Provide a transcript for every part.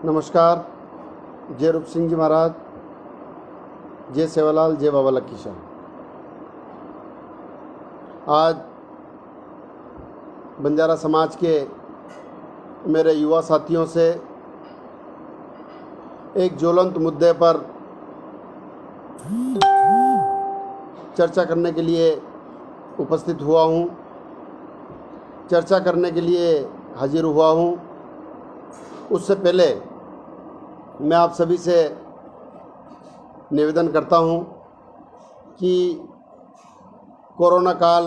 नमस्कार। जय रूप सिंह जी महाराज, जय सेवालाल, जय बाबा लक्की शाह। आज बंजारा समाज के मेरे युवा साथियों से एक ज्वलंत मुद्दे पर चर्चा करने के लिए उपस्थित हुआ हूँ, चर्चा करने के लिए हाजिर हुआ हूँ। उससे पहले मैं आप सभी से निवेदन करता हूँ कि कोरोना काल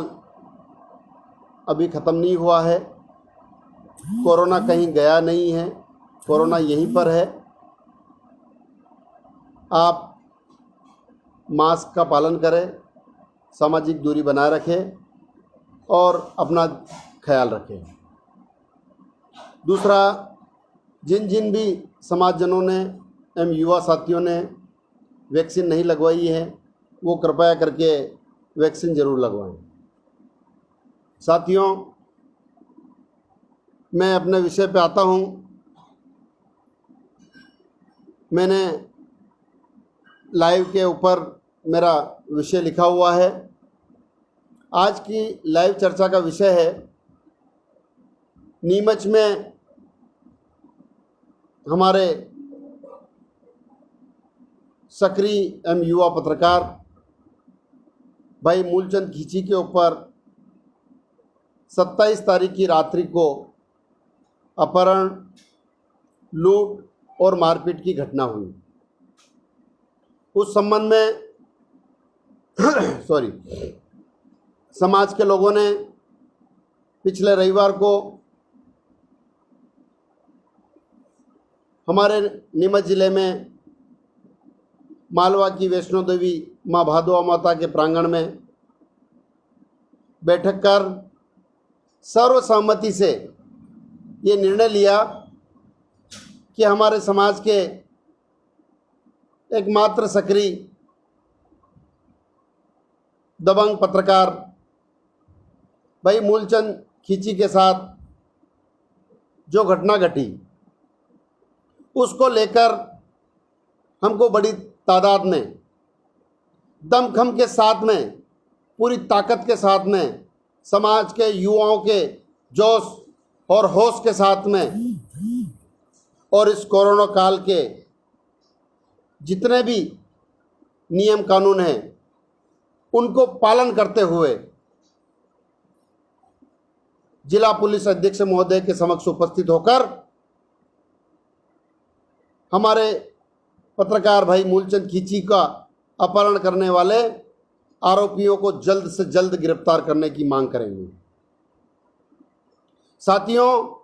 अभी ख़त्म नहीं हुआ है, कोरोना कहीं गया नहीं है, कोरोना यहीं पर है। आप मास्क का पालन करें, सामाजिक दूरी बनाए रखें और अपना ख्याल रखें। दूसरा, जिन भी समाजजनों ने एवं युवा साथियों ने वैक्सीन नहीं लगवाई है, वो कृपया करके वैक्सीन ज़रूर लगवाएं। साथियों, मैं अपने विषय पे आता हूँ। मैंने लाइव के ऊपर मेरा विषय लिखा हुआ है। आज की लाइव चर्चा का विषय है, नीमच में हमारे सक्रिय एवं युवा पत्रकार भाई मूलचंद खींची के ऊपर 27 तारीख की रात्रि को अपहरण, लूट और मारपीट की घटना हुई। उस संबंध में समाज के लोगों ने पिछले रविवार को हमारे नीमच ज़िले में मालवा की वैष्णो देवी माँ भादुआ माता के प्रांगण में बैठक कर सर्वसम्मति से ये निर्णय लिया कि हमारे समाज के एकमात्र सक्रिय दबंग पत्रकार भाई मूलचंद खींची के साथ जो घटना घटी, उसको लेकर हमको बड़ी तादाद में, दमखम के साथ में, पूरी ताकत के साथ में, समाज के युवाओं के जोश और होश के साथ में और इस कोरोना काल के जितने भी नियम कानून हैं उनको पालन करते हुए जिला पुलिस अधीक्षक महोदय के समक्ष उपस्थित होकर हमारे पत्रकार भाई मूलचंद खींची का अपहरण करने वाले आरोपियों को जल्द से जल्द गिरफ्तार करने की मांग करेंगे। साथियों,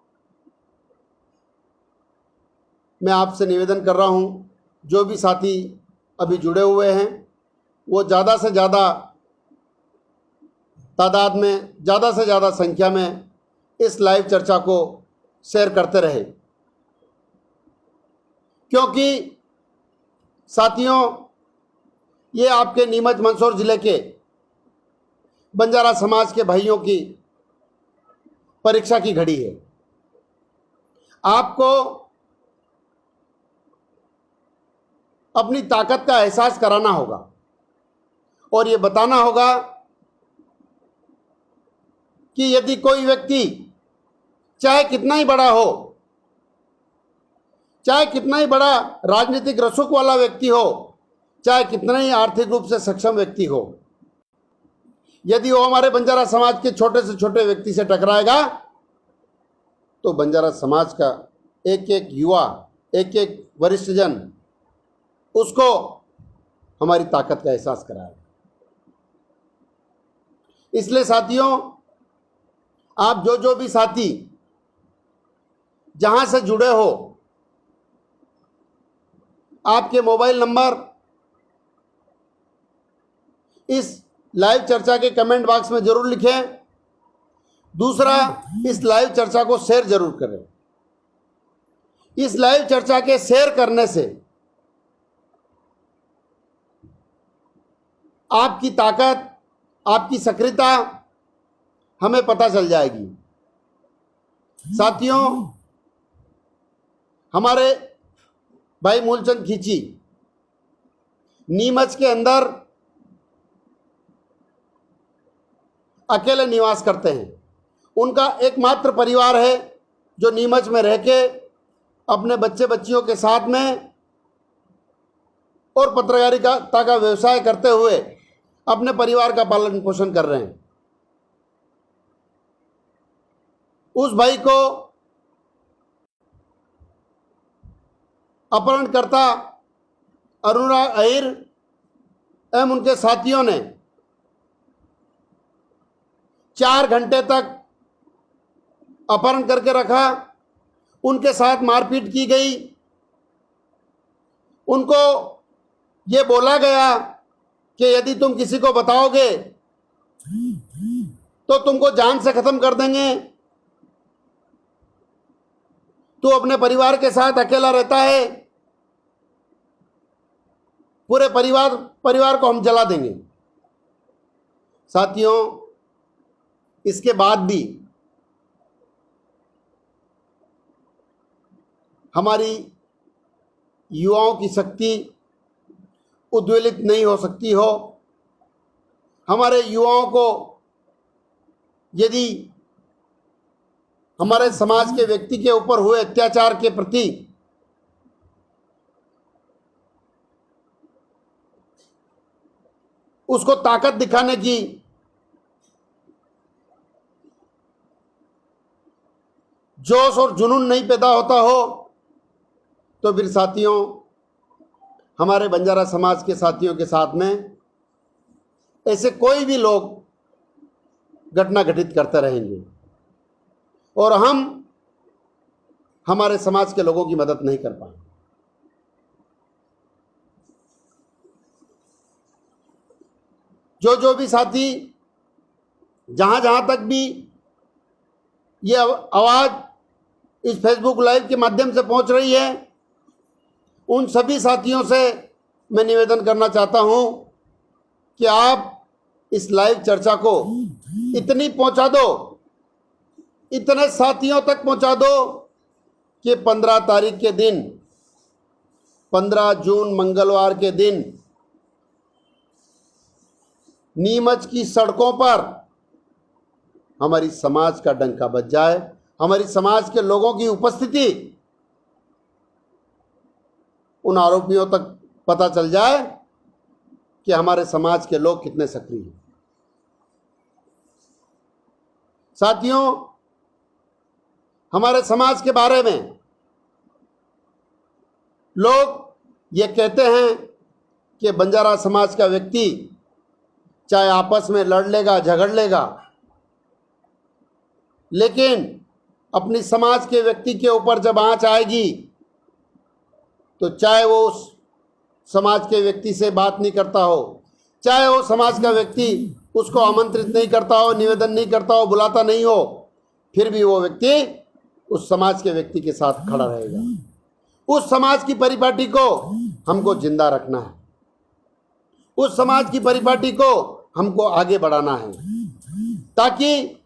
मैं आपसे निवेदन कर रहा हूं, जो भी साथी अभी जुड़े हुए हैं वो ज़्यादा से ज़्यादा तादाद में, ज़्यादा से ज़्यादा संख्या में इस लाइव चर्चा को शेयर करते रहे, क्योंकि साथियों ये आपके नीमच मंदसौर ज़िले के बंजारा समाज के भाइयों की परीक्षा की घड़ी है। आपको अपनी ताकत का एहसास कराना होगा और ये बताना होगा कि यदि कोई व्यक्ति चाहे कितना ही बड़ा हो, चाहे कितना ही बड़ा राजनीतिक रसूख वाला व्यक्ति हो, चाहे कितना ही आर्थिक रूप से सक्षम व्यक्ति हो, यदि वो हमारे बंजारा समाज के छोटे से छोटे व्यक्ति से टकराएगा तो बंजारा समाज का एक एक युवा, एक एक वरिष्ठ जन उसको हमारी ताकत का एहसास कराएगा। इसलिए साथियों, आप जो भी साथी जहां से जुड़े हो, आपके मोबाइल नंबर इस लाइव चर्चा के कमेंट बॉक्स में जरूर लिखें। दूसरा, इस लाइव चर्चा को शेयर जरूर करें। इस लाइव चर्चा के शेयर करने से आपकी ताकत, आपकी सक्रियता हमें पता चल जाएगी। साथियों, हमारे भाई मूलचंद खींची नीमच के अंदर अकेले निवास करते हैं। उनका एकमात्र परिवार है जो नीमच में रह के अपने बच्चे बच्चियों के साथ में और पत्रकारिता का व्यवसाय करते हुए अपने परिवार का पालन पोषण कर रहे हैं। उस भाई को अपहरणकर्ता अनुराग अहिर एवं उनके साथियों ने 4 घंटे तक अपहरण करके रखा। उनके साथ मारपीट की गई। उनको ये बोला गया कि यदि तुम किसी को बताओगे तो तुमको जान से खत्म कर देंगे। तू अपने परिवार के साथ अकेला रहता है, पूरे परिवार को हम जला देंगे। साथियों, इसके बाद भी हमारी युवाओं की शक्ति उद्वेलित नहीं हो सकती हो। हमारे युवाओं को यदि हमारे समाज के व्यक्ति के ऊपर हुए अत्याचार के प्रति उसको ताकत दिखाने की जोश और जुनून नहीं पैदा होता हो तो फिर साथियों, हमारे बंजारा समाज के साथियों के साथ में ऐसे कोई भी लोग घटना घटित करते रहेंगे और हम हमारे समाज के लोगों की मदद नहीं कर पाएंगे। जो भी साथी जहां तक भी ये आवाज़ इस फेसबुक लाइव के माध्यम से पहुंच रही है, उन सभी साथियों से मैं निवेदन करना चाहता हूं कि आप इस लाइव चर्चा को इतनी पहुंचा दो, इतने साथियों तक पहुंचा दो कि 15 तारीख के दिन, 15 जून मंगलवार के दिन नीमच की सड़कों पर हमारी समाज का डंका बज जाए, हमारी समाज के लोगों की उपस्थिति उन आरोपियों तक पता चल जाए कि हमारे समाज के लोग कितने सक्रिय हैं। साथियों, हमारे समाज के बारे में लोग ये कहते हैं कि बंजारा समाज का व्यक्ति चाहे आपस में लड़ लेगा, झगड़ लेगा, लेकिन अपनी समाज के व्यक्ति के ऊपर जब आंच आएगी तो चाहे वो उस समाज के व्यक्ति से बात नहीं करता हो, चाहे वो समाज का व्यक्ति उसको आमंत्रित नहीं करता हो, निवेदन नहीं करता हो, बुलाता नहीं हो, फिर भी वो व्यक्ति उस समाज के व्यक्ति के साथ खड़ा रहेगा। उस समाज की परिपाटी को हमको जिंदा रखना है, उस समाज की परिपाटी को हमको आगे बढ़ाना है, ताकि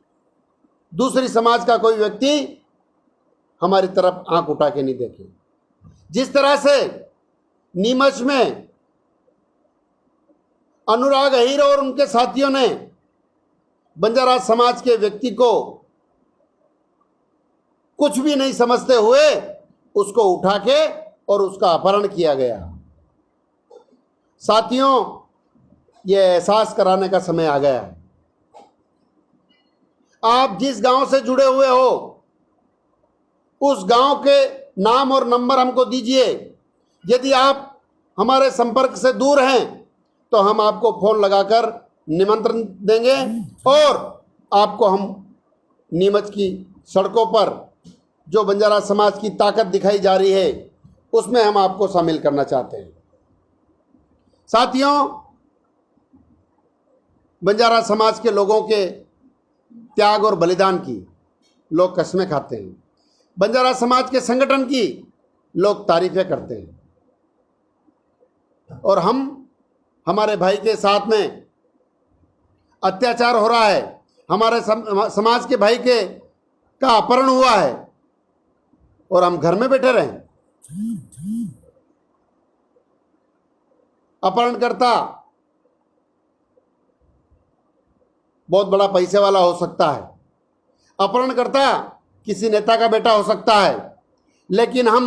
दूसरी समाज का कोई व्यक्ति हमारी तरफ आंख उठा के नहीं देखे। जिस तरह से नीमच में अनुराग अहिर और उनके साथियों ने बंजारा समाज के व्यक्ति को कुछ भी नहीं समझते हुए उसको उठा के और उसका अपहरण किया गया। साथियों, यह एहसास कराने का समय आ गया है। आप जिस गांव से जुड़े हुए हो उस गांव के नाम और नंबर हमको दीजिए। यदि आप हमारे संपर्क से दूर हैं तो हम आपको फोन लगाकर निमंत्रण देंगे और आपको हम नीमच की सड़कों पर जो बंजारा समाज की ताकत दिखाई जा रही है उसमें हम आपको शामिल करना चाहते हैं। साथियों, बंजारा समाज के लोगों के त्याग और बलिदान की लोग कसमें खाते हैं, बंजारा समाज के संगठन की लोग तारीफें करते हैं, और हम हमारे भाई के साथ में अत्याचार हो रहा है, हमारे समाज के भाई के का अपहरण हुआ है और हम घर में बैठे रहें। अपहरणकर्ता बहुत बड़ा पैसे वाला हो सकता है, अपहरणकर्ता किसी नेता का बेटा हो सकता है, लेकिन हम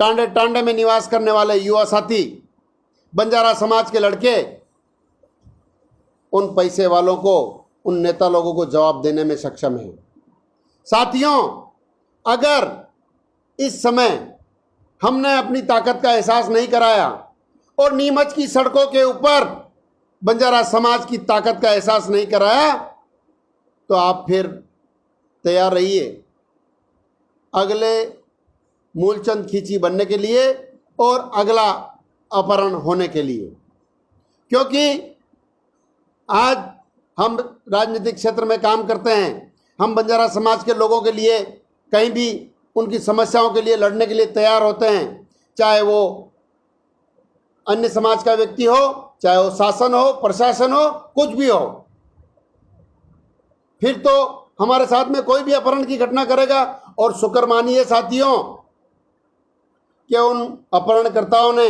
टांडे टांडे में निवास करने वाले युवा साथी बंजारा समाज के लड़के उन पैसे वालों को, उन नेता लोगों को जवाब देने में सक्षम हैं। साथियों, अगर इस समय हमने अपनी ताकत का एहसास नहीं कराया और नीमच की सड़कों के ऊपर बंजारा समाज की ताकत का एहसास नहीं कराया, तो आप फिर तैयार रहिए अगले मूलचंद खींची बनने के लिए और अगला अपहरण होने के लिए। क्योंकि आज हम राजनीतिक क्षेत्र में काम करते हैं, हम बंजारा समाज के लोगों के लिए कहीं भी उनकी समस्याओं के लिए लड़ने के लिए तैयार होते हैं, चाहे वो अन्य समाज का व्यक्ति हो, चाहे वो शासन हो, प्रशासन हो, कुछ भी हो। फिर तो हमारे साथ में कोई भी अपहरण की घटना करेगा और शुक्र मानिए साथियों कि उन अपहरणकर्ताओं ने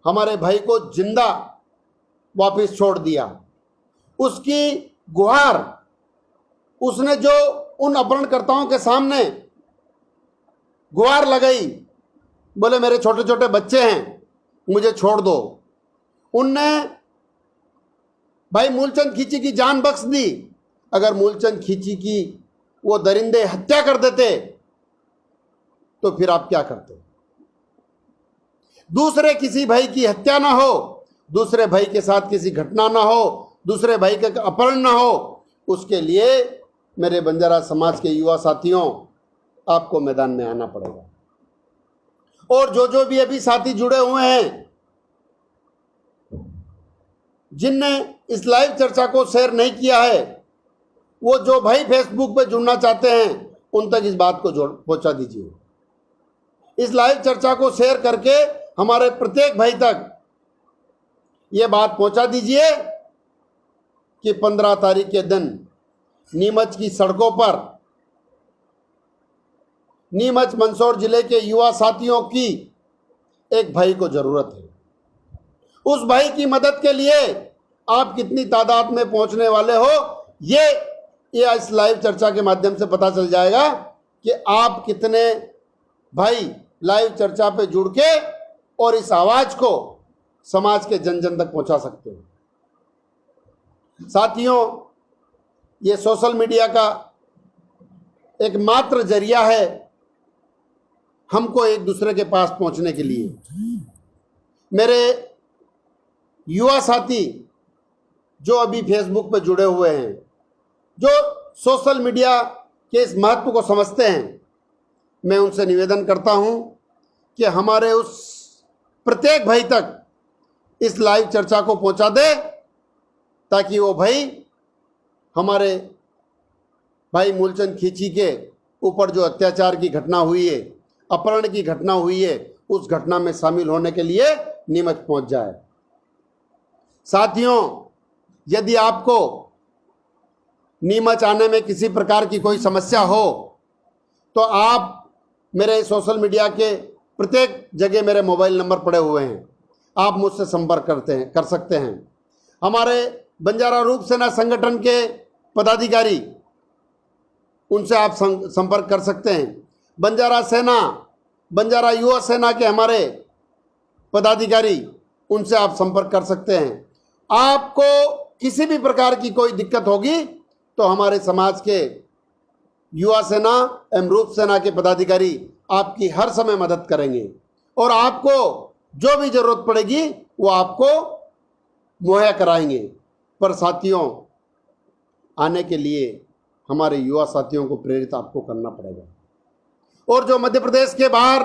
हमारे भाई को जिंदा वापस छोड़ दिया। उसकी गुहार उसने जो उन अपहरणकर्ताओं के सामने गुहार लगाई, बोले मेरे छोटे छोटे बच्चे हैं, मुझे छोड़ दो, उनने भाई मूलचंद खींची की जान बख्श दी। अगर मूलचंद खींची की वो दरिंदे हत्या कर देते तो फिर आप क्या करते? दूसरे किसी भाई की हत्या ना हो, दूसरे भाई के साथ किसी घटना ना हो, दूसरे भाई का अपहरण ना हो, उसके लिए मेरे बंजारा समाज के युवा साथियों आपको मैदान में आना पड़ेगा। और जो भी अभी साथी जुड़े हुए हैं, जिनने इस लाइव चर्चा को शेयर नहीं किया है, वो जो भाई फेसबुक पे जुड़ना चाहते हैं उन तक इस बात को पहुंचा दीजिए। इस लाइव चर्चा को शेयर करके हमारे प्रत्येक भाई तक ये बात पहुंचा दीजिए कि 15 तारीख के दिन नीमच की सड़कों पर नीमच मंदसौर जिले के युवा साथियों की एक भाई को जरूरत है। उस भाई की मदद के लिए आप कितनी तादाद में पहुंचने वाले हो, ये इस लाइव चर्चा के माध्यम से पता चल जाएगा कि आप कितने भाई लाइव चर्चा पे जुड़ के और इस आवाज को समाज के जन जन तक पहुंचा सकते हो। साथियों, ये सोशल मीडिया का एक मात्र जरिया है हमको एक दूसरे के पास पहुंचने के लिए। मेरे युवा साथी जो अभी फेसबुक पर जुड़े हुए हैं, जो सोशल मीडिया के इस महत्व को समझते हैं, मैं उनसे निवेदन करता हूं कि हमारे उस प्रत्येक भाई तक इस लाइव चर्चा को पहुंचा दे, ताकि वो भाई हमारे भाई मूलचंद खींची के ऊपर जो अत्याचार की घटना हुई है, अपहरण की घटना हुई है, उस घटना में शामिल होने के लिए नीमच पहुंच जाए। साथियों, यदि आपको नीमच आने में किसी प्रकार की कोई समस्या हो तो आप मेरे सोशल मीडिया के प्रत्येक जगह मेरे मोबाइल नंबर पड़े हुए हैं, आप मुझसे संपर्क कर सकते हैं। हमारे बंजारा रूप सेना संगठन के पदाधिकारी, उनसे आप संपर्क कर सकते हैं। बंजारा सेना, बंजारा युवा सेना के हमारे पदाधिकारी, उनसे आप संपर्क कर सकते हैं। आपको किसी भी प्रकार की कोई दिक्कत होगी तो हमारे समाज के युवा सेना एवं रूप सेना के पदाधिकारी आपकी हर समय मदद करेंगे और आपको जो भी जरूरत पड़ेगी वो आपको मुहैया कराएंगे। पर साथियों, आने के लिए हमारे युवा साथियों को प्रेरित आपको करना पड़ेगा। और जो मध्य प्रदेश के बाहर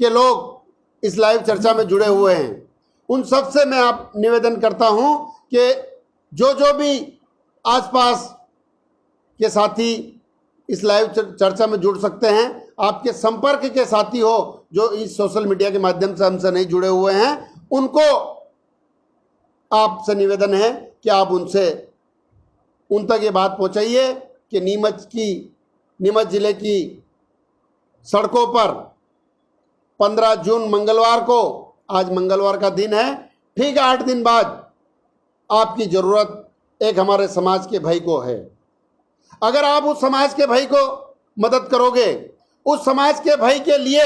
के लोग इस लाइव चर्चा में जुड़े हुए हैं, उन सब से मैं आप निवेदन करता हूं कि जो भी आसपास के साथी इस लाइव चर्चा में जुड़ सकते हैं, आपके संपर्क के साथी हो जो इस सोशल मीडिया के माध्यम से हमसे नहीं जुड़े हुए हैं, उनको आपसे निवेदन है कि आप उन तक ये बात पहुंचाइए कि नीमच जिले की सड़कों पर 15 जून मंगलवार को, आज मंगलवार का दिन है, ठीक 8 दिन बाद आपकी ज़रूरत एक हमारे समाज के भाई को है। अगर आप उस समाज के भाई को मदद करोगे, उस समाज के भाई के लिए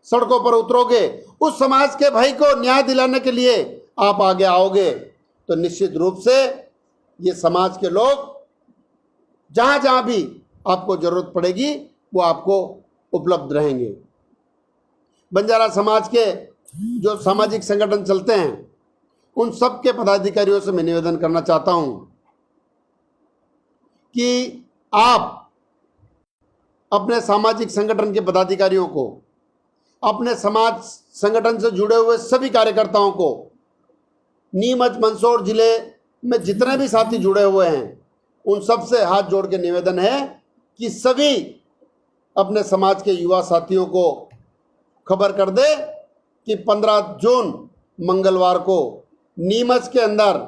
सड़कों पर उतरोगे, उस समाज के भाई को न्याय दिलाने के लिए आप आगे आओगे, तो निश्चित रूप से ये समाज के लोग जहाँ जहाँ भी आपको ज़रूरत पड़ेगी वो आपको उपलब्ध रहेंगे। बंजारा समाज के जो सामाजिक संगठन चलते हैं उन सब के पदाधिकारियों से मैं निवेदन करना चाहता हूँ कि आप अपने सामाजिक संगठन के पदाधिकारियों को, अपने समाज संगठन से जुड़े हुए सभी कार्यकर्ताओं को, नीमच मंदसौर जिले में जितने भी साथी जुड़े हुए हैं उन सब से हाथ जोड़ के निवेदन है कि सभी अपने समाज के युवा साथियों को खबर कर दे कि 15 जून मंगलवार को नीमच के अंदर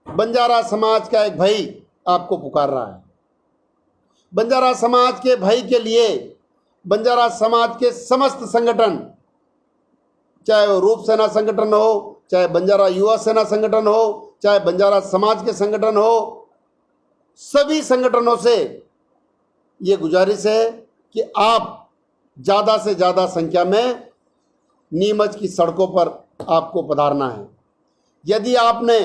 बंजारा समाज का एक भाई आपको पुकार रहा है। बंजारा समाज के भाई के लिए बंजारा समाज के समस्त संगठन, चाहे वो रूप सेना संगठन हो, चाहे बंजारा युवा सेना संगठन हो, चाहे बंजारा समाज के संगठन हो, सभी संगठनों से ये गुजारिश है कि आप ज़्यादा से ज़्यादा संख्या में नीमच की सड़कों पर आपको पधारना है। यदि आपने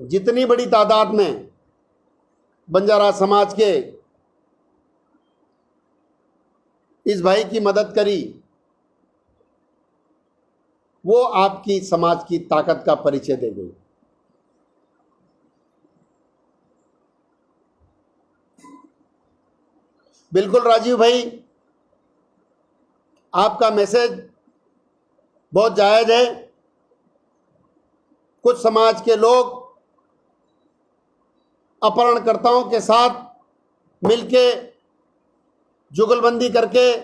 जितनी बड़ी तादाद में बंजारा समाज के इस भाई की मदद करी, वो आपकी समाज की ताकत का परिचय देगी। बिल्कुल राजीव भाई, आपका मैसेज बहुत जायज़ है। कुछ समाज के लोग अपहरणकर्ताओं के साथ मिलके जुगलबंदी करके,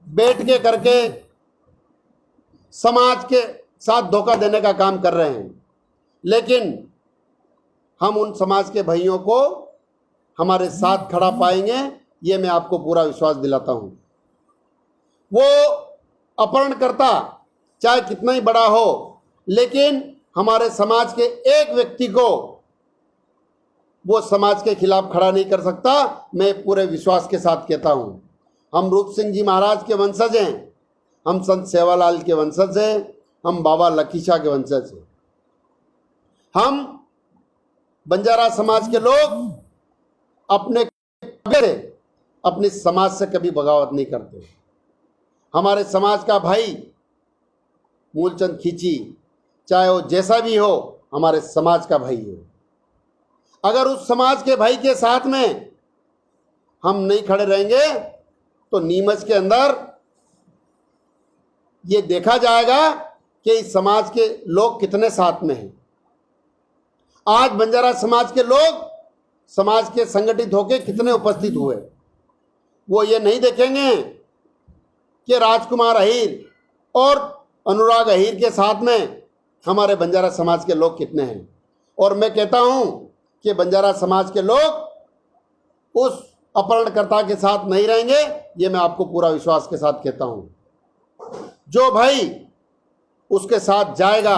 बैठ के करके समाज के साथ धोखा देने का काम कर रहे हैं, लेकिन हम उन समाज के भाइयों को हमारे साथ खड़ा पाएंगे, ये मैं आपको पूरा विश्वास दिलाता हूं। वो अपहरणकर्ता चाहे कितना ही बड़ा हो, लेकिन हमारे समाज के एक व्यक्ति को वो समाज के खिलाफ खड़ा नहीं कर सकता। मैं पूरे विश्वास के साथ कहता हूं, हम रूप सिंह जी महाराज के वंशज हैं, हम संत सेवालाल के वंशज हैं, हम बाबा लखीशाह के वंशज हैं। हम बंजारा समाज के लोग अपने समाज से कभी बगावत नहीं करते। हमारे समाज का भाई मूलचंद खींची, चाहे वो जैसा भी हो, हमारे समाज का भाई है। अगर उस समाज के भाई के साथ में हम नहीं खड़े रहेंगे तो नीमच के अंदर ये देखा जाएगा कि इस समाज के लोग कितने साथ में हैं। आज बंजारा समाज के लोग समाज के संगठित होकर कितने उपस्थित हुए, वो ये नहीं देखेंगे कि राजकुमार अहीर और अनुराग अहीर के साथ में हमारे बंजारा समाज के लोग कितने हैं। और मैं कहता हूं कि बंजारा समाज के लोग उस अपहरणकर्ता के साथ नहीं रहेंगे, ये मैं आपको पूरा विश्वास के साथ कहता हूं। जो भाई उसके साथ जाएगा,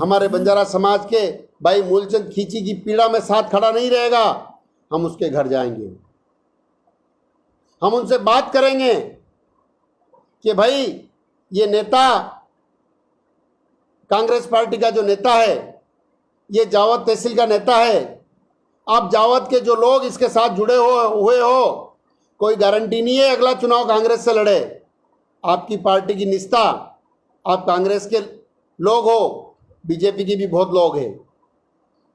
हमारे बंजारा समाज के भाई मूलचंद खींची की पीड़ा में साथ खड़ा नहीं रहेगा, हम उसके घर जाएंगे, हम उनसे बात करेंगे कि भाई ये नेता, कांग्रेस पार्टी का जो नेता है, ये जावद तहसील का नेता है, आप जावद के जो लोग इसके साथ जुड़े हुए हो, कोई गारंटी नहीं है अगला चुनाव कांग्रेस से लड़े। आपकी पार्टी की निष्ठा, आप कांग्रेस के लोग हो, बीजेपी की भी बहुत लोग हैं।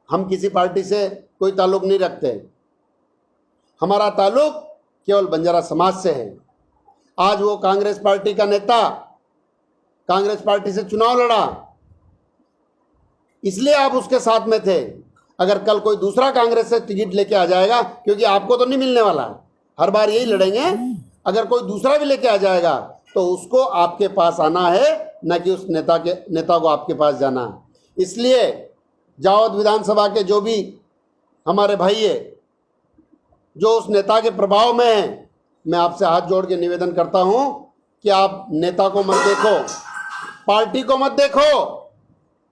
हम किसी पार्टी से कोई ताल्लुक नहीं रखते, हमारा ताल्लुक केवल बंजारा समाज से है। आज वो कांग्रेस पार्टी का नेता कांग्रेस पार्टी से चुनाव लड़ा, इसलिए आप उसके साथ में थे। अगर कल कोई दूसरा कांग्रेस से टिकट लेके आ जाएगा, क्योंकि आपको तो नहीं मिलने वाला, हर बार यही लड़ेंगे, अगर कोई दूसरा भी लेके आ जाएगा तो उसको आपके पास आना है, न कि उस नेता को आपके पास जाना है। इसलिए जावद विधानसभा के जो भी हमारे भाई है जो उस नेता के प्रभाव में हैं, मैं आपसे हाथ जोड़ के निवेदन करता हूं कि आप नेता को मत देखो, पार्टी को मत देखो,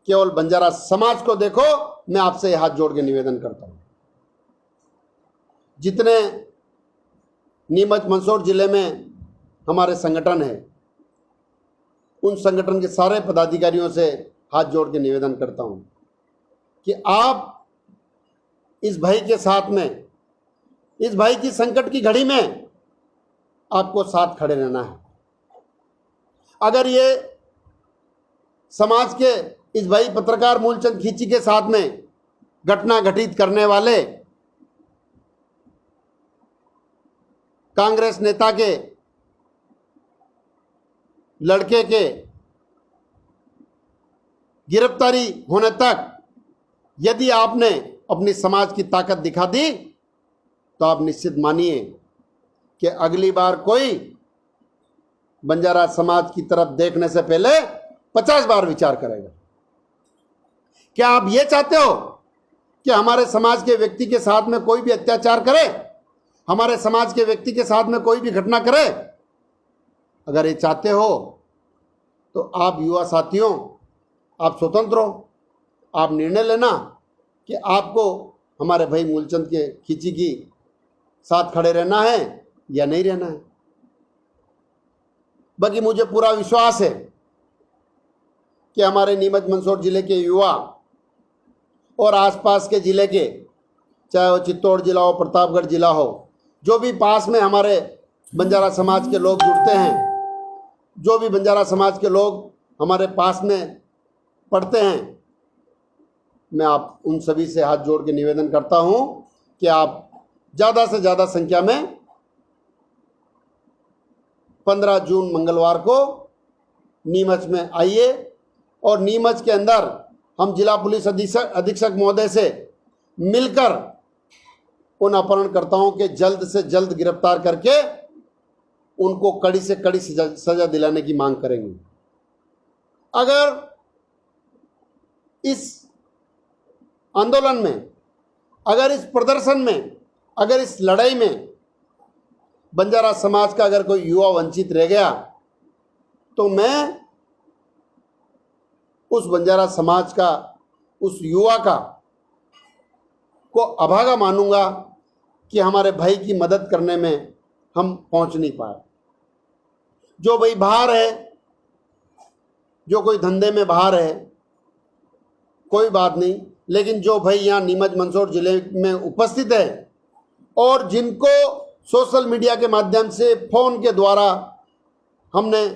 केवल बंजारा समाज को देखो। मैं आपसे हाथ जोड़ के निवेदन करता हूं, जितने नीमच मंदसौर जिले में हमारे संगठन है, उन संगठन के सारे पदाधिकारियों से हाथ जोड़ के निवेदन करता हूं कि आप इस भाई के साथ में, इस भाई की संकट की घड़ी में आपको साथ खड़े रहना है। अगर ये समाज के इस भाई पत्रकार मूलचंद खींची के साथ में घटना घटित करने वाले कांग्रेस नेता के लड़के के गिरफ्तारी होने तक यदि आपने अपनी समाज की ताकत दिखा दी, तो आप निश्चित मानिए कि अगली बार कोई बंजारा समाज की तरफ देखने से पहले 50 बार विचार करेगा। क्या आप ये चाहते हो कि हमारे समाज के व्यक्ति के साथ में कोई भी अत्याचार करे, हमारे समाज के व्यक्ति के साथ में कोई भी घटना करे? अगर ये चाहते हो तो आप युवा साथियों, आप स्वतंत्र हो, आप निर्णय लेना कि आपको हमारे भाई मूलचंद के खींची की साथ खड़े रहना है या नहीं रहना है। बाकी मुझे पूरा विश्वास है कि हमारे नीमच मंदसौर जिले के युवा और आसपास के जिले के, चाहे वो चित्तौड़ जिला हो, प्रतापगढ़ जिला हो, जो भी पास में हमारे बंजारा समाज के लोग जुड़ते हैं, जो भी बंजारा समाज के लोग हमारे पास में पढ़ते हैं, मैं आप उन सभी से हाथ जोड़ के निवेदन करता हूं कि आप ज़्यादा से ज़्यादा संख्या में 15 जून मंगलवार को नीमच में आइए और नीमच के अंदर हम जिला पुलिस अधीक्षक महोदय से मिलकर उन अपहरणकर्ताओं के जल्द से जल्द गिरफ्तार करके उनको कड़ी से कड़ी सजा दिलाने की मांग करेंगे। अगर इस आंदोलन में, अगर इस प्रदर्शन में, अगर इस लड़ाई में बंजारा समाज का अगर कोई युवा वंचित रह गया, तो मैं उस बंजारा समाज का, उस युवा का को अभागा मानूंगा कि हमारे भाई की मदद करने में हम पहुंच नहीं पाए। जो भाई बाहर है, जो कोई धंधे में बाहर है, कोई बात नहीं, लेकिन जो भाई यहाँ नीमच मंदसौर जिले में उपस्थित है और जिनको सोशल मीडिया के माध्यम से फ़ोन के द्वारा हमने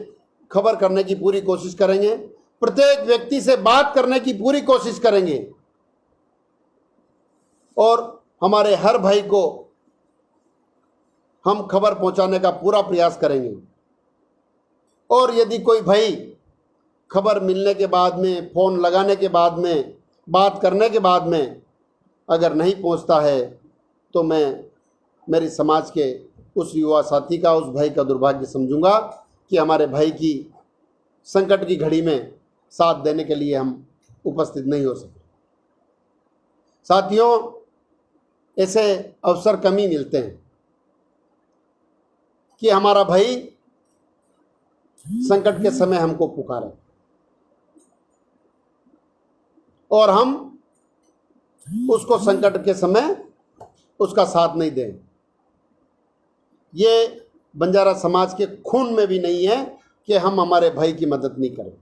खबर करने की पूरी कोशिश करेंगे, प्रत्येक व्यक्ति से बात करने की पूरी कोशिश करेंगे और हमारे हर भाई को हम खबर पहुंचाने का पूरा प्रयास करेंगे। और यदि कोई भाई खबर मिलने के बाद में, फ़ोन लगाने के बाद में, बात करने के बाद में अगर नहीं पहुंचता है, तो मैं मेरी समाज के उस युवा साथी का, उस भाई का दुर्भाग्य समझूंगा कि हमारे भाई की संकट की घड़ी में साथ देने के लिए हम उपस्थित नहीं हो सके। साथियों, ऐसे अवसर कम ही मिलते हैं कि हमारा भाई संकट के समय हमको पुकारे और हम उसको संकट के समय उसका साथ नहीं दें। ये बंजारा समाज के खून में भी नहीं है कि हम हमारे भाई की मदद नहीं करें।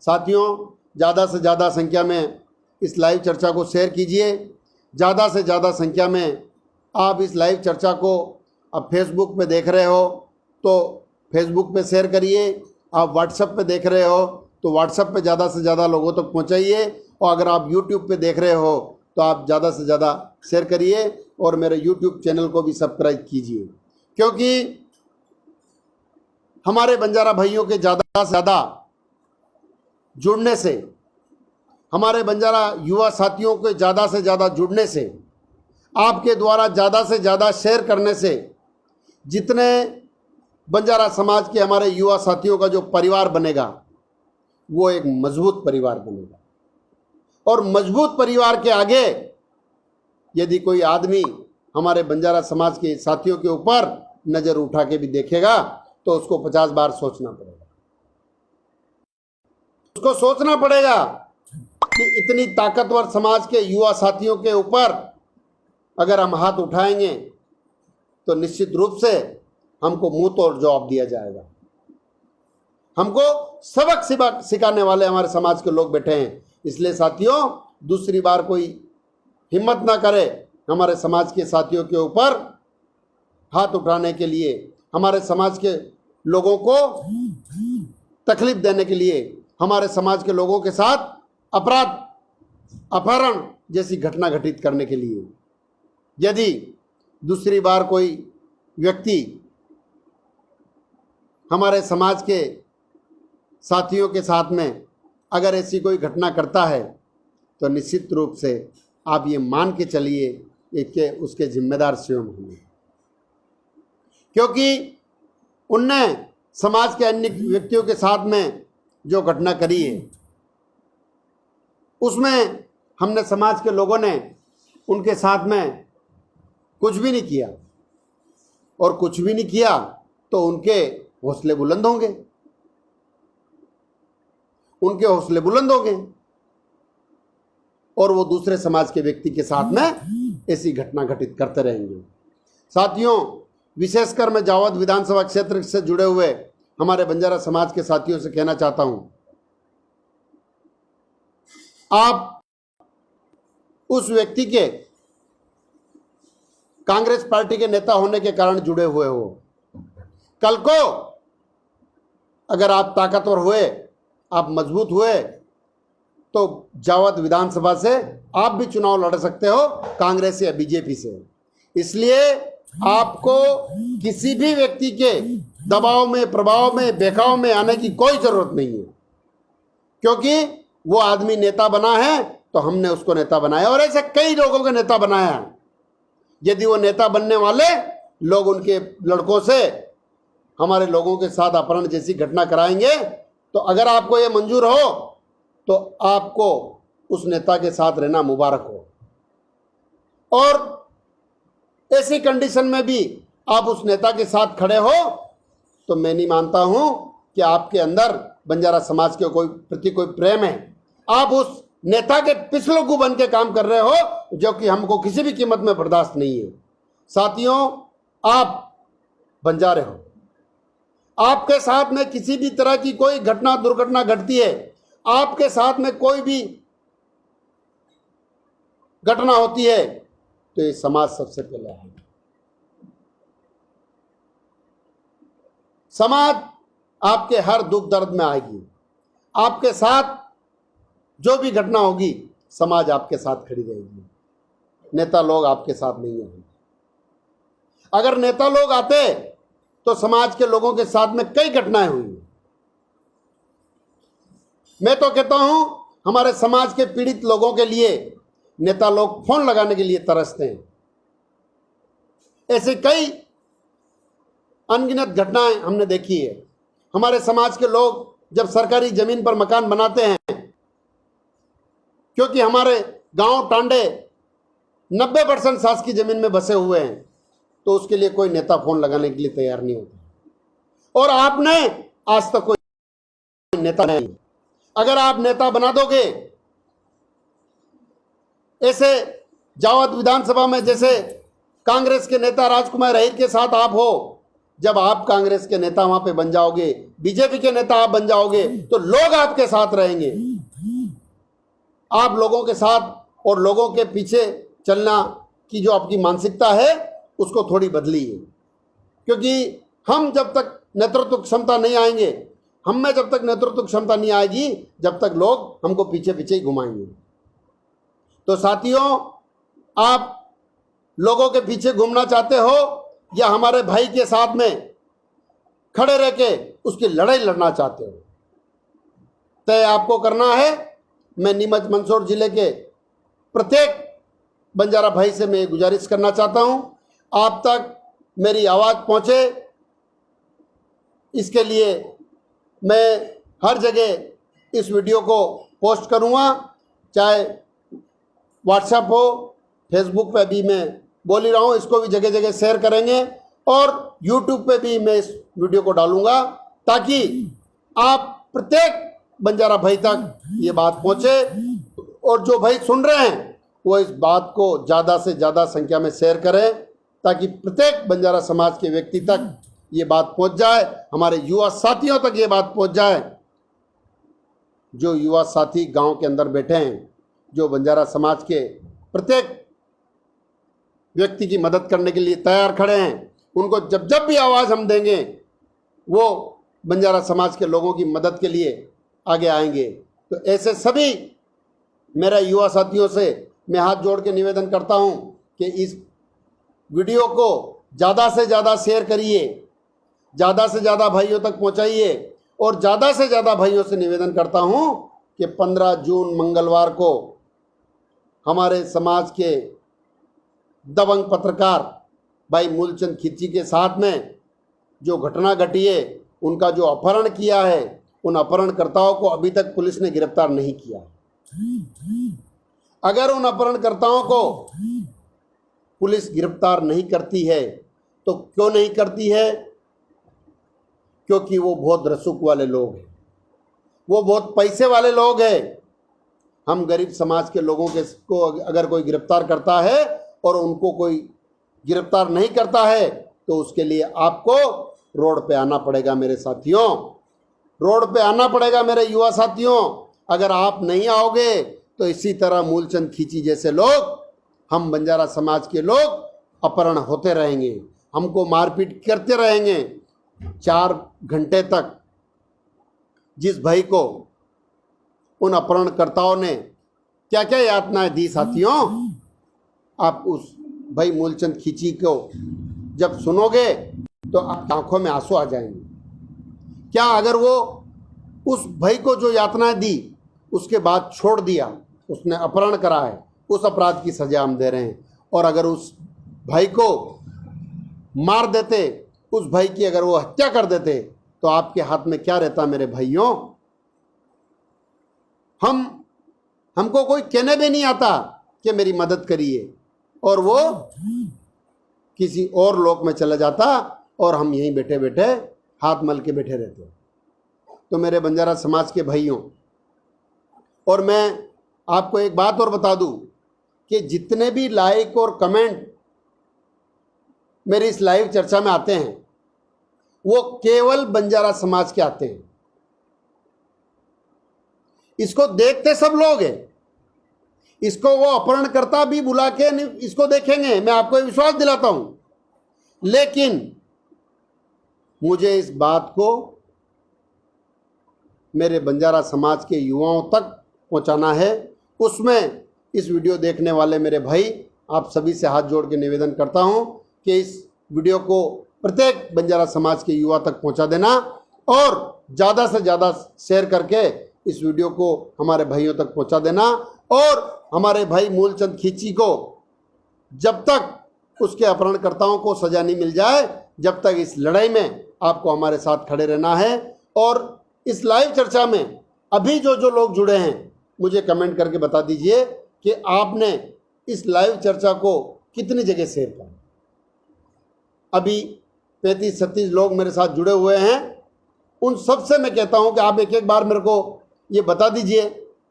साथियों, ज़्यादा से ज़्यादा संख्या में इस लाइव चर्चा को शेयर कीजिए। ज़्यादा से ज़्यादा संख्या में आप इस लाइव चर्चा को, अब फेसबुक पे देख रहे हो तो फेसबुक पे शेयर करिए, आप व्हाट्सएप पे देख रहे हो तो व्हाट्सएप पे ज़्यादा से ज़्यादा लोगों तक पहुंचाइए, और अगर आप यूट्यूब पे देख रहे हो तो आप ज़्यादा से ज़्यादा शेयर करिए और मेरे यूट्यूब चैनल को भी सब्सक्राइब कीजिए, क्योंकि हमारे बंजारा भाइयों के ज़्यादा से ज़्यादा जुड़ने से, हमारे बंजारा युवा साथियों के ज़्यादा से ज़्यादा जुड़ने से, आपके द्वारा ज़्यादा से ज़्यादा शेयर करने से जितने बंजारा समाज के हमारे युवा साथियों का जो परिवार बनेगा, वो एक मजबूत परिवार बनेगा। और मजबूत परिवार के आगे यदि कोई आदमी हमारे बंजारा समाज के साथियों के ऊपर नज़र उठा के भी देखेगा तो उसको 50 बार सोचना पड़ेगा। उसको सोचना पड़ेगा कि इतनी ताकतवर समाज के युवा साथियों के ऊपर अगर हम हाथ उठाएंगे तो निश्चित रूप से हमको मुंह तोड़ जवाब दिया जाएगा। हमको सबक सिखाने वाले हमारे समाज के लोग बैठे हैं। इसलिए साथियों, दूसरी बार कोई हिम्मत ना करे हमारे समाज के साथियों के ऊपर हाथ उठाने के लिए, हमारे समाज के लोगों को तकलीफ देने के लिए, हमारे समाज के लोगों के साथ अपराध, अपहरण जैसी घटना घटित करने के लिए। यदि दूसरी बार कोई व्यक्ति हमारे समाज के साथियों के साथ में अगर ऐसी कोई घटना करता है तो निश्चित रूप से आप ये मान के चलिए कि उसके जिम्मेदार स्वयं होंगे, क्योंकि उनने समाज के अन्य व्यक्तियों के साथ में जो घटना करी है उसमें हमने समाज के लोगों ने उनके साथ में कुछ भी नहीं किया, और कुछ भी नहीं किया तो उनके हौसले बुलंद होंगे, उनके हौसले बुलंद होंगे और वो दूसरे समाज के व्यक्ति के साथ में ऐसी घटना घटित करते रहेंगे। साथियों, विशेषकर मैं जावद विधानसभा क्षेत्र से जुड़े हुए हमारे बंजारा समाज के साथियों से कहना चाहता हूं, आप उस व्यक्ति के कांग्रेस पार्टी के नेता होने के कारण जुड़े हुए हो। कल को अगर आप ताकतवर हुए, आप मजबूत हुए, तो जावद विधानसभा से आप भी चुनाव लड़ सकते हो, कांग्रेस या बीजेपी से। इसलिए आपको किसी भी व्यक्ति के दबाव में, प्रभाव में, बेखाव में आने की कोई जरूरत नहीं है, क्योंकि वो आदमी नेता बना है तो हमने उसको नेता बनाया, और ऐसे कई लोगों को नेता बनाया है। यदि वो नेता बनने वाले लोग उनके लड़कों से हमारे लोगों के साथ अपहरण जैसी घटना कराएंगे तो अगर आपको ये मंजूर हो तो आपको उस नेता के साथ रहना मुबारक हो, और ऐसी कंडीशन में भी आप उस नेता के साथ खड़े हो तो मैं नहीं मानता हूं कि आपके अंदर बंजारा समाज के कोई प्रति कोई प्रेम है। आप उस नेता के पिछलोगू बन के काम कर रहे हो, जो कि हमको किसी भी कीमत में बर्दाश्त नहीं है। साथियों, आप बंजारे हो, आपके साथ में किसी भी तरह की कोई घटना दुर्घटना घटती है, आपके साथ में कोई भी घटना होती है तो ये समाज सबसे पहले आएगा। समाज आपके हर दुख दर्द में आएगी, आपके साथ जो भी घटना होगी समाज आपके साथ खड़ी रहेगी। नेता लोग आपके साथ नहीं आएंगे। अगर नेता लोग आते तो समाज के लोगों के साथ में कई घटनाएं हुई। मैं तो कहता हूं हमारे समाज के पीड़ित लोगों के लिए नेता लोग फोन लगाने के लिए तरसते हैं। ऐसे कई अनगिनत घटनाएं हमने देखी है। हमारे समाज के लोग जब सरकारी जमीन पर मकान बनाते हैं, क्योंकि हमारे गांव टांडे 90% शासकीय जमीन में बसे हुए हैं, तो उसके लिए कोई नेता फोन लगाने के लिए तैयार नहीं होता। और आपने आज तक कोई नेता नहीं। अगर आप नेता बना दोगे, ऐसे जावद विधानसभा में जैसे कांग्रेस के नेता राजकुमार अहिर के साथ आप हो, जब आप कांग्रेस के नेता वहां पे बन जाओगे, बीजेपी के नेता आप बन जाओगे, तो लोग आपके साथ रहेंगे। आप लोगों के साथ और लोगों के पीछे चलना की जो आपकी मानसिकता है उसको थोड़ी बदली है, क्योंकि हम जब तक नेतृत्व क्षमता नहीं आएंगे, हम में जब तक नेतृत्व क्षमता नहीं आएगी, जब तक लोग हमको पीछे पीछे ही घुमाएंगे। तो साथियों, आप लोगों के पीछे घूमना चाहते हो या हमारे भाई के साथ में खड़े रह के उसकी लड़ाई लड़ना चाहते हो, तय आपको करना है। मैं नीमच मंदसौर जिले के प्रत्येक बंजारा भाई से मैं गुजारिश करना चाहता हूं, आप तक मेरी आवाज़ पहुंचे, इसके लिए मैं हर जगह इस वीडियो को पोस्ट करूंगा, चाहे व्हाट्सएप हो, फेसबुक पे भी मैं बोल ही रहा हूँ, इसको भी जगह जगह शेयर करेंगे, और यूट्यूब पे भी मैं इस वीडियो को डालूंगा ताकि आप प्रत्येक बंजारा भाई तक ये बात पहुंचे, और जो भाई सुन रहे हैं वो इस बात को ज़्यादा से ज़्यादा संख्या में शेयर करें ताकि प्रत्येक बंजारा समाज के व्यक्ति तक ये बात पहुंच जाए, हमारे युवा साथियों तक ये बात पहुंच जाए। जो युवा साथी गांव के अंदर बैठे हैं, जो बंजारा समाज के प्रत्येक व्यक्ति की मदद करने के लिए तैयार खड़े हैं, उनको जब जब भी आवाज़ हम देंगे वो बंजारा समाज के लोगों की मदद के लिए आगे आएंगे। तो ऐसे सभी मेरा युवा साथियों से मैं हाथ जोड़ के निवेदन करता हूं कि इस वीडियो को ज़्यादा से ज़्यादा शेयर करिए, ज़्यादा से ज़्यादा भाइयों तक पहुंचाइए, और ज़्यादा से ज़्यादा भाइयों से निवेदन करता हूं कि 15 जून मंगलवार को हमारे समाज के दबंग पत्रकार भाई मूलचंद खींची के साथ में जो घटना घटी है, उनका जो अपहरण किया है, उन अपहरणकर्ताओं को अभी तक पुलिस ने गिरफ्तार नहीं किया। अगर उन अपहरणकर्ताओं को पुलिस गिरफ्तार नहीं करती है तो क्यों नहीं करती है? क्योंकि वो बहुत रसूख वाले लोग हैं, वो बहुत पैसे वाले लोग हैं। हम गरीब समाज के लोगों को अगर कोई गिरफ्तार करता है और उनको कोई गिरफ्तार नहीं करता है तो उसके लिए आपको रोड पे आना पड़ेगा मेरे साथियों, रोड पे आना पड़ेगा मेरे युवा साथियों। अगर आप नहीं आओगे तो इसी तरह मूलचंद खींची जैसे लोग, हम बंजारा समाज के लोग अपहरण होते रहेंगे, हमको मारपीट करते रहेंगे 4 घंटे तक। जिस भाई को उन अपहरणकर्ताओं ने क्या क्या यातनाएं दी साथियों, आप उस भाई मूलचंद खींची को जब सुनोगे तो आपकी आंखों में आंसू आ जाएंगे। क्या अगर वो उस भाई को जो यातनाएं दी उसके बाद छोड़ दिया, उसने अपहरण करा है, उस अपराध की सजा हम दे रहे हैं, और अगर उस भाई को मार देते, उस भाई की अगर वो हत्या कर देते तो आपके हाथ में क्या रहता मेरे भाइयों? हमको कोई कहने भी नहीं आता कि मेरी मदद करिए, और वो किसी और लोक में चला जाता और हम यहीं बैठे बैठे हाथ मल के बैठे रहते। तो मेरे बंजारा समाज के भाइयों, और मैं आपको एक बात और बता दूं कि जितने भी लाइक और कमेंट मेरी इस लाइव चर्चा में आते हैं वो केवल बंजारा समाज के आते हैं। इसको देखते सब लोग हैं, इसको वो अपहरणकर्ता भी बुला के इसको देखेंगे, मैं आपको विश्वास दिलाता हूं। लेकिन मुझे इस बात को मेरे बंजारा समाज के युवाओं तक पहुंचाना है। उसमें इस वीडियो देखने वाले मेरे भाई, आप सभी से हाथ जोड़ के निवेदन करता हूं कि इस वीडियो को प्रत्येक बंजारा समाज के युवा तक पहुंचा देना, और ज़्यादा से ज़्यादा शेयर करके इस वीडियो को हमारे भाइयों तक पहुंचा देना। और हमारे भाई मूलचंद खींची को जब तक उसके अपहरणकर्ताओं को सजा नहीं मिल जाए, जब तक इस लड़ाई में आपको हमारे साथ खड़े रहना है। और इस लाइव चर्चा में अभी जो लोग जुड़े हैं, मुझे कमेंट करके बता दीजिए कि आपने इस लाइव चर्चा को कितनी जगह शेयर किया। अभी 35-36 लोग मेरे साथ जुड़े हुए हैं, उन सब से मैं कहता हूं कि आप एक एक बार मेरे को ये बता दीजिए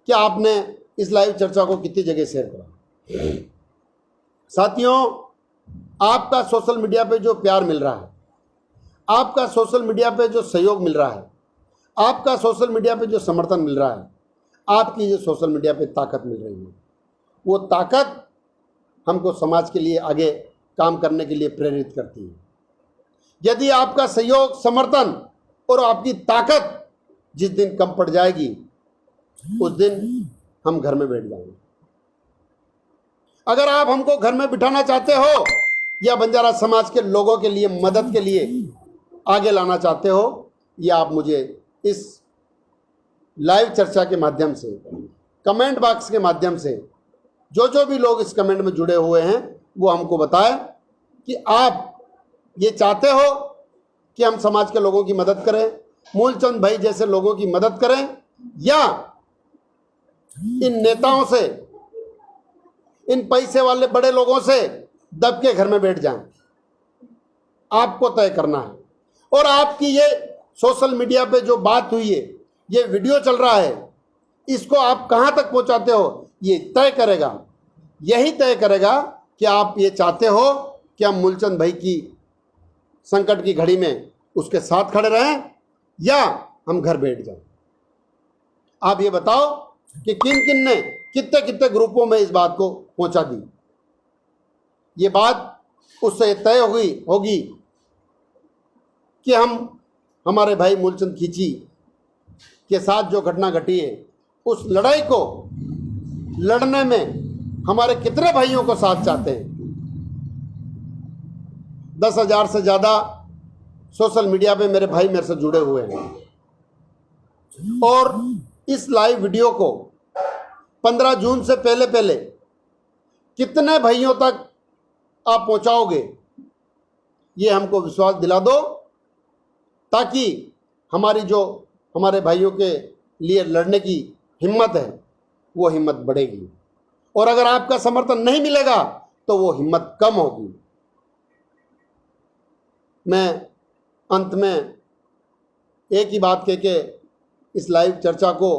कि आपने इस लाइव चर्चा को कितनी जगह शेयर करा। साथियों, आपका सोशल मीडिया पे जो प्यार मिल रहा है, आपका सोशल मीडिया पे जो सहयोग मिल रहा है, आपका सोशल मीडिया पे जो समर्थन मिल रहा है, आपकी जो सोशल मीडिया पे ताकत मिल रही है, वो ताकत हमको समाज के लिए आगे काम करने के लिए प्रेरित करती है। यदि आपका सहयोग, समर्थन और आपकी ताकत जिस दिन कम पड़ जाएगी, उस दिन हम घर में बैठ जाएंगे। अगर आप हमको घर में बिठाना चाहते हो या बंजारा समाज के लोगों के लिए मदद के लिए आगे लाना चाहते हो, या आप मुझे इस लाइव चर्चा के माध्यम से, कमेंट बॉक्स के माध्यम से, जो भी लोग इस कमेंट में जुड़े हुए हैं वो हमको बताएं कि आप ये चाहते हो कि हम समाज के लोगों की मदद करें, मूलचंद भाई जैसे लोगों की मदद करें, या इन नेताओं से, इन पैसे वाले बड़े लोगों से दब के घर में बैठ जाएं। आपको तय करना है। और आपकी ये सोशल मीडिया पे जो बात हुई है, ये वीडियो चल रहा है, इसको आप कहाँ तक पहुँचाते हो, ये तय करेगा, यही तय करेगा कि आप ये चाहते हो कि हम मूलचंद भाई की संकट की घड़ी में उसके साथ खड़े रहें या हम घर बैठ जाएं। आप ये बताओ कि किन किन ने कितने कितने ग्रुपों में इस बात को पहुंचा दी। ये बात उससे तय होगी कि हम हमारे भाई मूलचंद खींची के साथ जो घटना घटी है, उस लड़ाई को लड़ने में हमारे कितने भाइयों को साथ चाहते हैं। 10,000 से ज़्यादा सोशल मीडिया पे मेरे भाई मेरे से जुड़े हुए हैं और इस लाइव वीडियो को 15 जून से पहले कितने भाइयों तक आप पहुंचाओगे, ये हमको विश्वास दिला दो, ताकि हमारे भाइयों के लिए लड़ने की हिम्मत है, वो हिम्मत बढ़ेगी। और अगर आपका समर्थन नहीं मिलेगा तो वो हिम्मत कम होगी। मैं अंत में एक ही बात कह के इस लाइव चर्चा को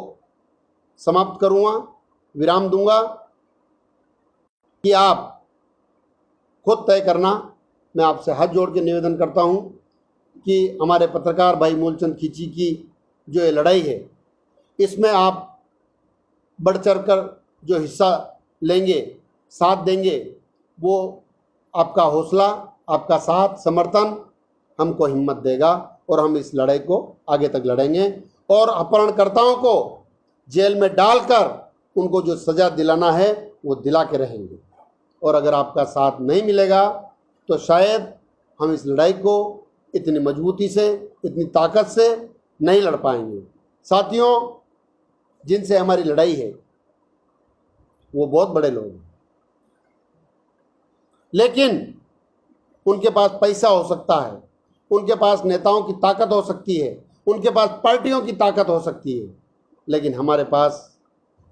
समाप्त करूँगा, विराम दूंगा कि आप खुद तय करना। मैं आपसे हाथ जोड़ के निवेदन करता हूं कि हमारे पत्रकार भाई मूलचंद खींची की जो ये लड़ाई है, इसमें आप बढ़ चढ़ कर जो हिस्सा लेंगे, साथ देंगे, वो आपका हौसला, आपका साथ, समर्थन हमको हिम्मत देगा और हम इस लड़ाई को आगे तक लड़ेंगे और अपहरणकर्ताओं को जेल में डालकर उनको जो सज़ा दिलाना है वो दिला के रहेंगे। और अगर आपका साथ नहीं मिलेगा तो शायद हम इस लड़ाई को इतनी मजबूती से, इतनी ताकत से नहीं लड़ पाएंगे। साथियों, जिनसे हमारी लड़ाई है वो बहुत बड़े लोग हैं, लेकिन उनके पास पैसा हो सकता है, उनके पास नेताओं की ताकत हो सकती है, उनके पास पार्टियों की ताकत हो सकती है, लेकिन हमारे पास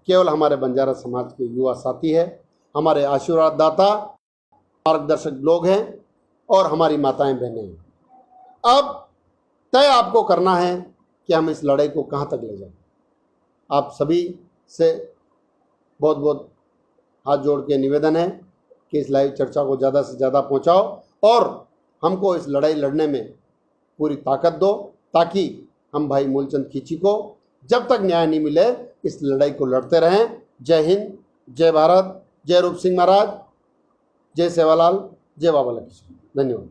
केवल हमारे बंजारा समाज के युवा साथी है, हमारे आशीर्वाद दाता, मार्गदर्शक लोग हैं और हमारी माताएं बहनें हैं। अब तय आपको करना है कि हम इस लड़ाई को कहां तक ले जाएं। आप सभी से बहुत बहुत हाथ जोड़ के निवेदन है कि इस लाइव चर्चा को ज़्यादा से ज़्यादा पहुंचाओ और हमको इस लड़ाई लड़ने में पूरी ताकत दो, ताकि हम भाई मूलचंद खींची को जब तक न्याय नहीं मिले इस लड़ाई को लड़ते रहें। जय हिंद, जय भारत, जय रूप सिंह महाराज, जय सेवालाल, जय बाबा लक्ष्मण। धन्यवाद।